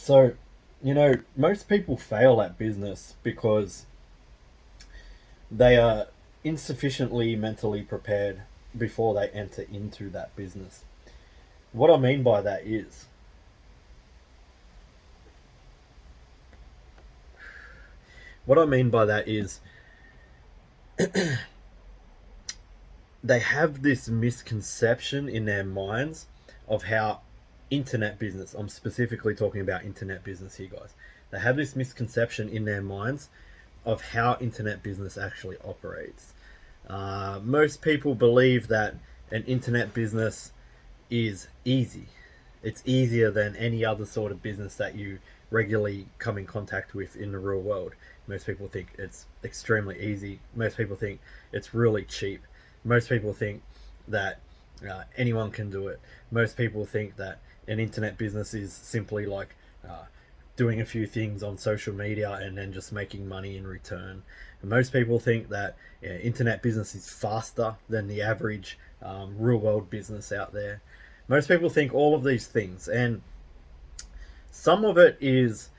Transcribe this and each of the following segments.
So, most people fail at business because they are insufficiently mentally prepared before they enter into that business. What I mean by that is, what I mean by that is, they have this misconception in their minds of how internet business, I'm specifically talking about internet business here, guys. They have this misconception in their minds of how internet business actually operates. Most people believe that an internet business is easy. It's easier than any other sort of business that you regularly come in contact with in the real world. Most people think it's extremely easy. Most people think it's really cheap. Most people think that anyone can do it. Most people think that an internet business is simply like doing a few things on social media and then just making money in return. And most people think that internet business is faster than the average real world business out there. Most people think all of these things, and some of it is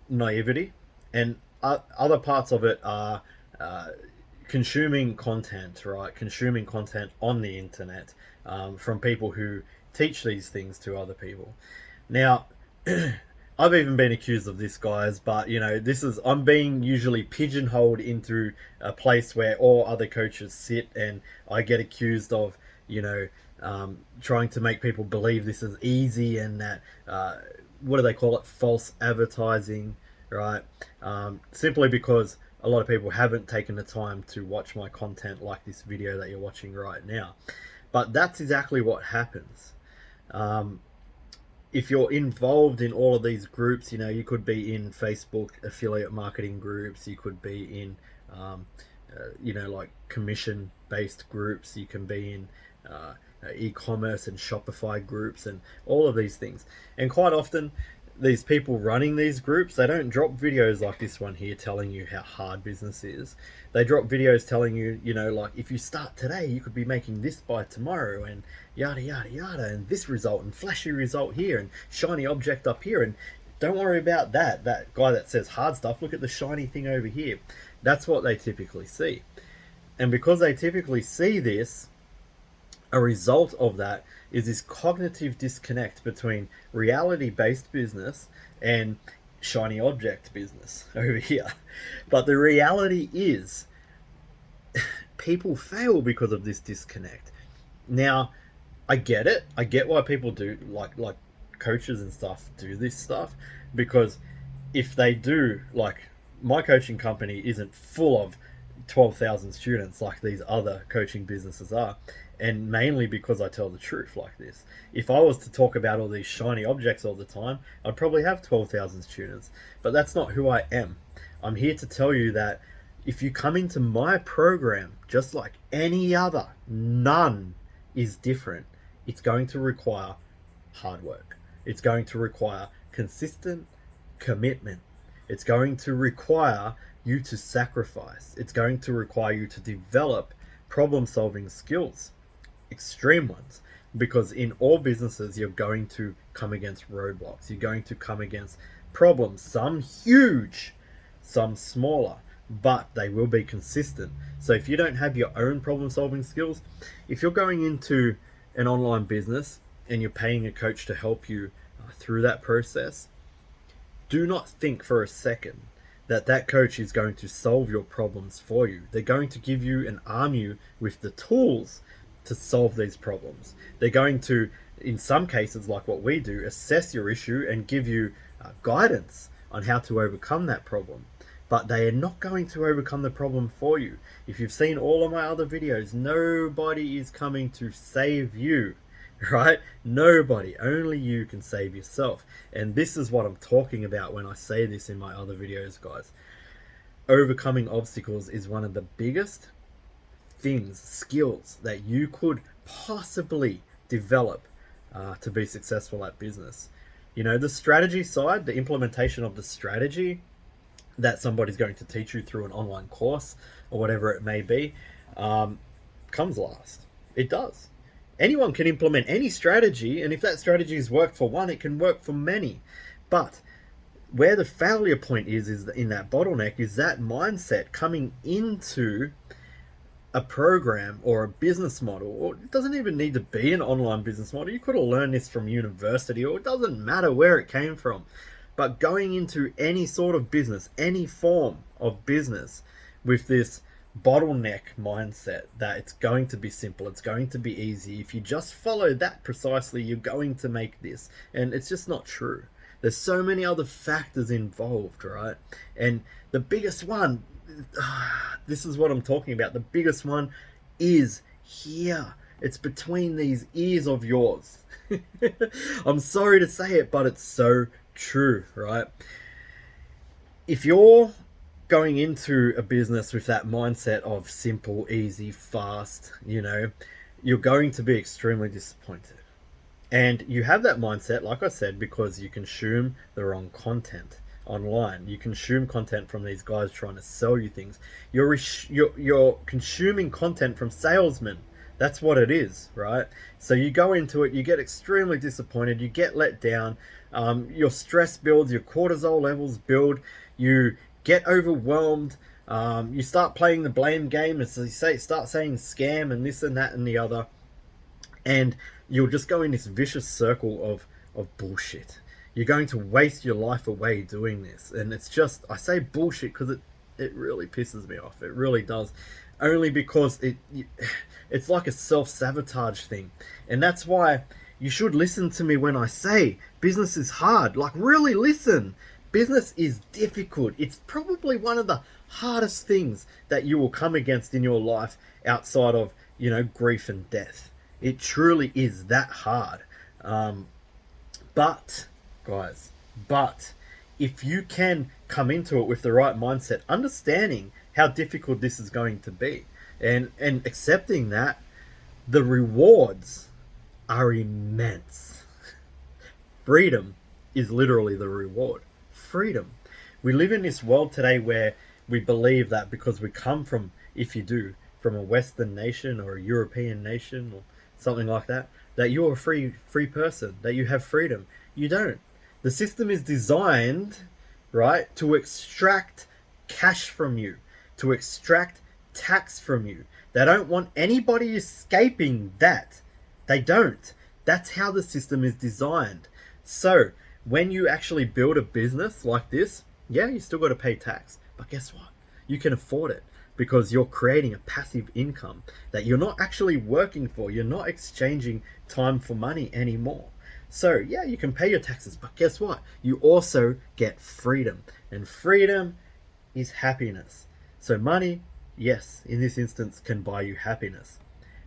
naivety, and other parts of it are consuming content, right? Consuming content on the internet from people who teach these things to other people. Now, I've even been accused of this, guys, but I'm being usually pigeonholed into a place where all other coaches sit, and I get accused of, trying to make people believe this is easy, and that, what do they call it? False advertising, right? Simply because a lot of people haven't taken the time to watch my content like this video that you're watching right now. But that's exactly what happens. If you're involved in all of these groups, you could be in Facebook affiliate marketing groups, you could be in, like commission-based groups, you can be in e-commerce and Shopify groups and all of these things. And quite often, these people running these groups, they don't drop videos like this one here telling you how hard business is. They drop videos telling you, like, if you start today, you could be making this by tomorrow, and yada yada yada, and this result, and flashy result here, and shiny object up here, and don't worry about that guy that says hard stuff, look at the shiny thing over here. That's what they typically see. And because they typically see this, a result of that is this cognitive disconnect between reality-based business and shiny object business over here. But the reality is, people fail because of this disconnect. Now, I get it. I get why people do, like coaches and stuff do this stuff, because if they do, like, my coaching company isn't full of 12,000 students like these other coaching businesses are, and mainly because I tell the truth like this. If I was to talk about all these shiny objects all the time, I'd probably have 12,000 students, but that's not who I am. I'm here to tell you that if you come into my program just like any other, none is different. It's going to require hard work. It's going to require consistent commitment. It's going to require you to sacrifice. It's going to require you to develop problem-solving skills, extreme ones, because in all businesses you're going to come against roadblocks. You're going to come against problems, some huge, some smaller, but they will be consistent. So if you don't have your own problem-solving skills, if you're going into an online business and you're paying a coach to help you through that process, do not think for a second that coach is going to solve your problems for you. They're going to give you and arm you with the tools to solve these problems. They're going to, in some cases, like what we do, assess your issue and give you guidance on how to overcome that problem. But they are not going to overcome the problem for you. If you've seen all of my other videos, nobody is coming to save you, right? Nobody. Only you can save yourself. And this is what I'm talking about when I say this in my other videos, guys. Overcoming obstacles is one of the biggest things, skills that you could possibly develop to be successful at business. The strategy side, the implementation of the strategy that somebody's going to teach you through an online course or whatever it may be, comes last. It does. Anyone can implement any strategy, and if that strategy has worked for one, it can work for many. But where the failure point is in that bottleneck, is that mindset coming into a program or a business model, or it doesn't even need to be an online business model. You could have learned this from university, or it doesn't matter where it came from. But going into any sort of business, any form of business, with this bottleneck mindset that it's going to be simple, it's going to be easy. If you just follow that precisely, you're going to make this. And it's just not true. There's so many other factors involved, right? And the biggest one, this is what I'm talking about. The biggest one is here. It's between these ears of yours. I'm sorry to say it, but it's so true, right? If you're going into a business with that mindset of simple, easy, fast, you're going to be extremely disappointed. And you have that mindset, like I said, because you consume the wrong content online. You consume content from these guys trying to sell you things. You're consuming content from salesmen. That's what it is, right? So you go into it, you get extremely disappointed, you get let down, your stress builds, your cortisol levels build, you get overwhelmed, you start playing the blame game, and so you start saying scam and this and that and the other, and you'll just go in this vicious circle of bullshit. You're going to waste your life away doing this. And it's just, I say bullshit because it really pisses me off. It really does. Only because it's like a self-sabotage thing. And that's why you should listen to me when I say business is hard. Like, really listen. Business is difficult. It's probably one of the hardest things that you will come against in your life outside of, grief and death. It truly is that hard. But, guys, if you can come into it with the right mindset, understanding how difficult this is going to be, and accepting that, the rewards are immense. Freedom is literally the reward. Freedom. We live in this world today where we believe that because we come from, from a Western nation or a European nation or something like that, that you're a free person, that you have freedom. You don't. The system is designed, right, to extract cash from you, to extract tax from you. They don't want anybody escaping that. They don't. That's how the system is designed. So when you actually build a business like this, yeah, you still got to pay tax, but guess what? You can afford it, because you're creating a passive income that you're not actually working for. You're not exchanging time for money anymore. So yeah, you can pay your taxes, but guess what? You also get freedom, and freedom is happiness. So money, yes, in this instance, can buy you happiness,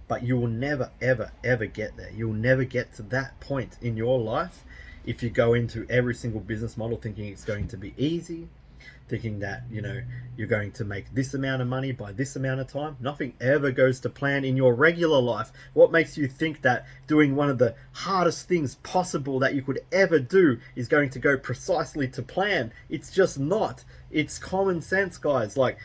but you will never, ever, ever get there. You'll never get to that point in your life if you go into every single business model thinking it's going to be easy, thinking that, you're going to make this amount of money by this amount of time. Nothing ever goes to plan in your regular life. What makes you think that doing one of the hardest things possible that you could ever do is going to go precisely to plan? It's just not. It's common sense, guys. Like,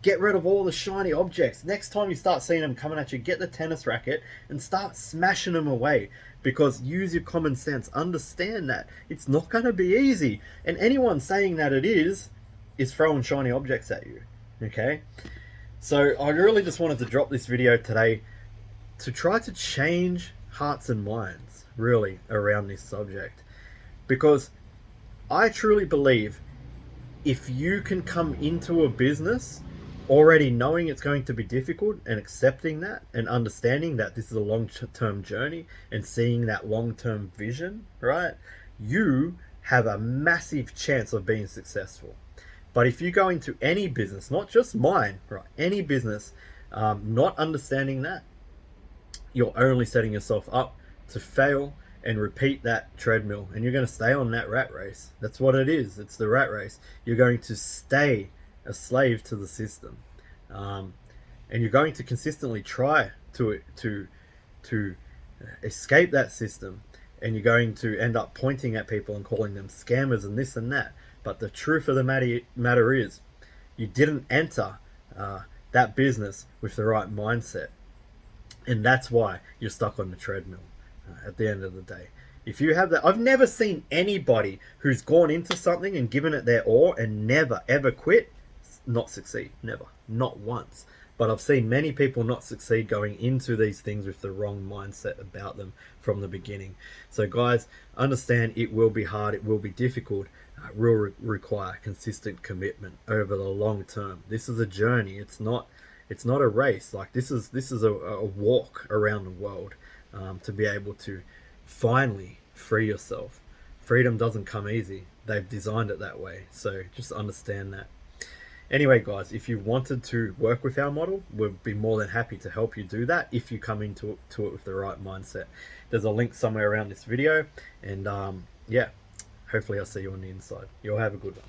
get rid of all the shiny objects. Next time you start seeing them coming at you, get the tennis racket and start smashing them away. Because use your common sense. Understand that it's not going to be easy. And anyone saying that it is throwing shiny objects at you. Okay? So I really just wanted to drop this video today to try to change hearts and minds, really, around this subject. Because I truly believe if you can come into a business already knowing it's going to be difficult and accepting that and understanding that this is a long-term journey and seeing that long-term vision, right? You have a massive chance of being successful. But if you go into any business, not just mine, right, any business, not understanding that, you're only setting yourself up to fail and repeat that treadmill. And you're going to stay on that rat race. That's what it is. It's the rat race. You're going to stay a slave to the system. And you're going to consistently try to escape that system. And you're going to end up pointing at people and calling them scammers and this and that. But the truth of the matter is, you didn't enter that business with the right mindset. And that's why you're stuck on the treadmill at the end of the day. If you have that, I've never seen anybody who's gone into something and given it their all and never ever quit not succeed. Never, not once. But I've seen many people not succeed going into these things with the wrong mindset about them from the beginning. So guys, understand it will be hard, it will be difficult. It will require consistent commitment over the long term. This is a journey. It's not a race. Like this is a walk around the world, to be able to finally free yourself. Freedom doesn't come easy. They've designed it that way. So just understand that. Anyway, guys, if you wanted to work with our model, we'd be more than happy to help you do that if you come into it with the right mindset. There's a link somewhere around this video, and yeah, hopefully I'll see you on the inside. You'll have a good one.